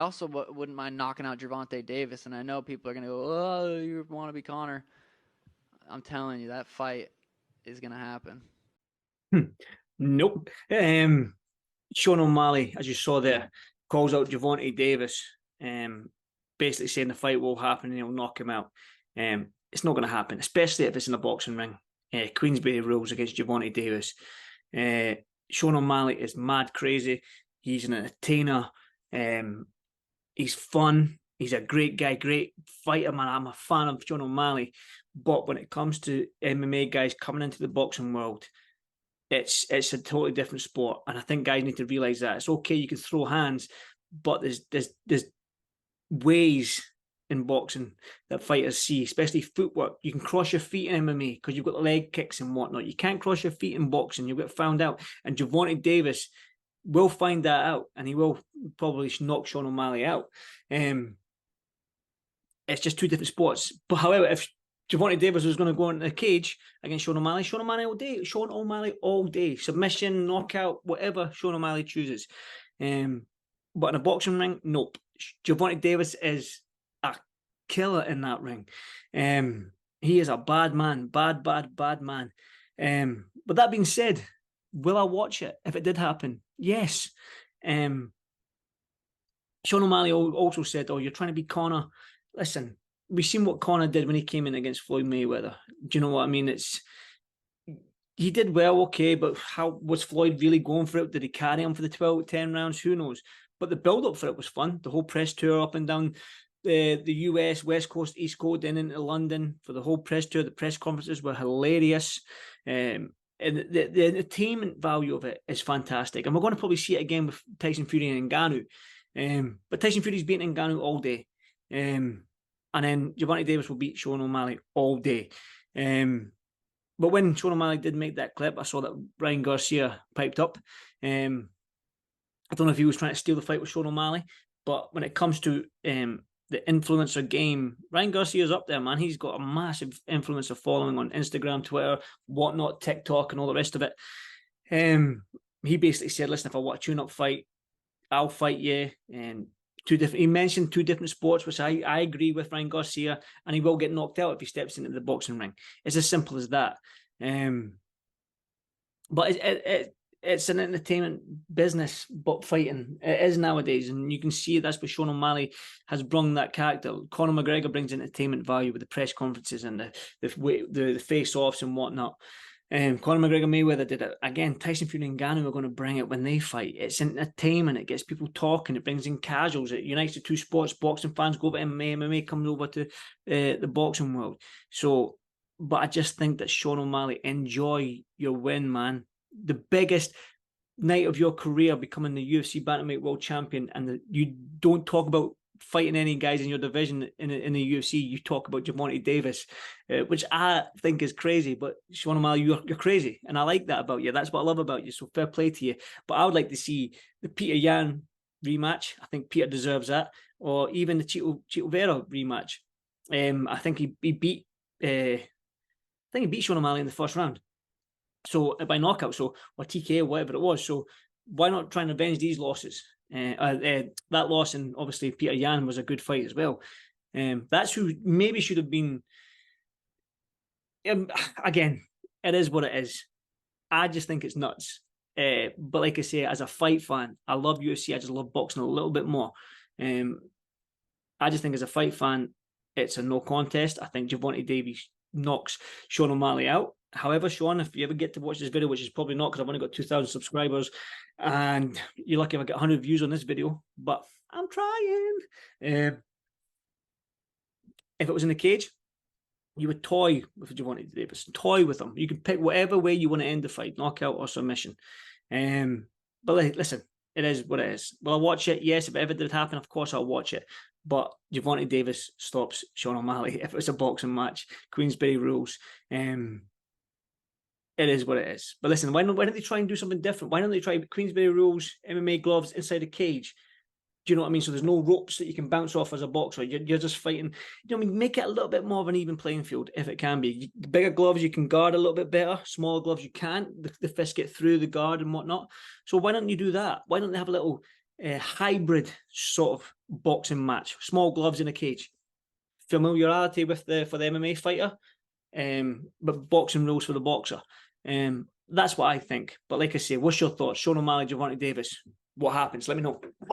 also wouldn't mind knocking out Gervonta Davis, and I know people are gonna go, "Oh, you want to be Connor." I'm telling you, that fight is gonna happen. Nope. Sean O'Malley, as you saw there, calls out Gervonta Davis, um, basically saying the fight will happen and he'll knock him out. It's not going to happen, especially if it's in a boxing ring. Queensberry rules against Gervonta Davis. Sean O'Malley is mad crazy. He's an entertainer. He's fun. He's a great guy, great fighter, man. I'm a fan of Sean O'Malley. But when it comes to MMA guys coming into the boxing world, it's a totally different sport, and I think guys need to realize that it's okay. You can throw hands, but there's ways in boxing that fighters see, especially footwork. You can cross your feet in MMA because you've got leg kicks and whatnot. You can't cross your feet in boxing. You'll get found out. And Gervonta Davis will find that out, and he will probably knock Sean O'Malley out. It's just two different sports. But however, if Gervonta Davis was going to go into the cage against Sean O'Malley all day. Sean O'Malley all day. Submission, knockout, whatever Sean O'Malley chooses. But in a boxing ring, nope. Gervonta Davis is a killer in that ring. He is a bad man. Bad man. But that being said, will I watch it if it did happen? Yes. Sean O'Malley also said, "Oh, you're trying to be Conor." Listen, we've seen what Conor did when he came in against Floyd Mayweather. Do you know what I mean? He did well, okay, but how was Floyd really going for it? Did he carry him for the 10 rounds? Who knows? But the build-up for it was fun. The whole press tour up and down the US, West Coast, East Coast, then into London for the whole press tour. The press conferences were hilarious. And the entertainment value of it is fantastic. And we're going to probably see it again with Tyson Fury and Ngannou. But Tyson Fury's beating Ngannou all day. And then Gervonta Davis will beat Sean O'Malley all day. But when Sean O'Malley did make that clip, I saw that Ryan Garcia piped up. I don't know if he was trying to steal the fight with Sean O'Malley, but when it comes to the influencer game, Ryan Garcia's up there, man. He's got a massive influencer following on Instagram, Twitter, whatnot, TikTok, and all the rest of it. He basically said, "Listen, if I want a tune-up fight, I'll fight you." And he mentioned two different sports, which I agree with Ryan Garcia, and he will get knocked out if he steps into the boxing ring. It's as simple as that. But it's an entertainment business, but fighting it is nowadays, and you can see that's what Sean O'Malley has brought that character. Conor McGregor brings entertainment value with the press conferences and the face-offs and whatnot. Conor McGregor Mayweather did it again. Tyson Fury and Ngannou are going to bring it when they fight. It's entertainment. It gets people talking. It brings in casuals. It unites the two sports. Boxing fans go over to MMA. MMA comes over to the boxing world. So, but I just think that Sean O'Malley, enjoy your win, man. The biggest night of your career, becoming the UFC bantamweight world champion, and you don't talk about fighting any guys in your division in the UFC. You talk about Gervonta Davis, which I think is crazy. But Sean O'Malley, you're crazy, and I like that about you. That's what I love about you. So fair play to you. But I would like to see the Peter Yan rematch. I think Peter deserves that, or even the Chito Vera rematch. I think he beat. I think he beat Sean O'Malley in the first round. So by knockout, or TKO, whatever it was. So why not try and avenge these losses? That loss, and obviously Peter Yan was a good fight as well. That's who maybe should have been. Again, it is what it is. I just think it's nuts. But like I say, as a fight fan, I love UFC. I just love boxing a little bit more. I just think as a fight fan, it's a no contest. I think Gervonta Davis knocks Sean O'Malley out. However, Sean, if you ever get to watch this video, which is probably not because I've only got 2,000 subscribers, and you're lucky if I get 100 views on this video, but I'm trying. If it was in the cage, you would toy with Gervonta Davis. Toy with him. You can pick whatever way you want to end the fight, knockout or submission. But listen, it is what it is. Will I watch it? Yes. If it ever did happen, of course I'll watch it. But Gervonta Davis stops Sean O'Malley if it's a boxing match. Queensberry rules. It is what it is. But listen, why don't they try and do something different? Why don't they try Queensberry rules, MMA gloves inside a cage? Do you know what I mean? So there's no ropes that you can bounce off as a boxer. You're just fighting. You know what I mean? Make it a little bit more of an even playing field if it can be. Bigger gloves you can guard a little bit better. Smaller gloves you can't. The fists get through the guard and whatnot. So why don't you do that? Why don't they have a little hybrid sort of boxing match, small gloves in a cage, familiarity with for the MMA fighter, but boxing rules for the boxer. That's what I think. But like I say, what's your thoughts? Sean O'Malley, Gervonta Davis. What happens? Let me know.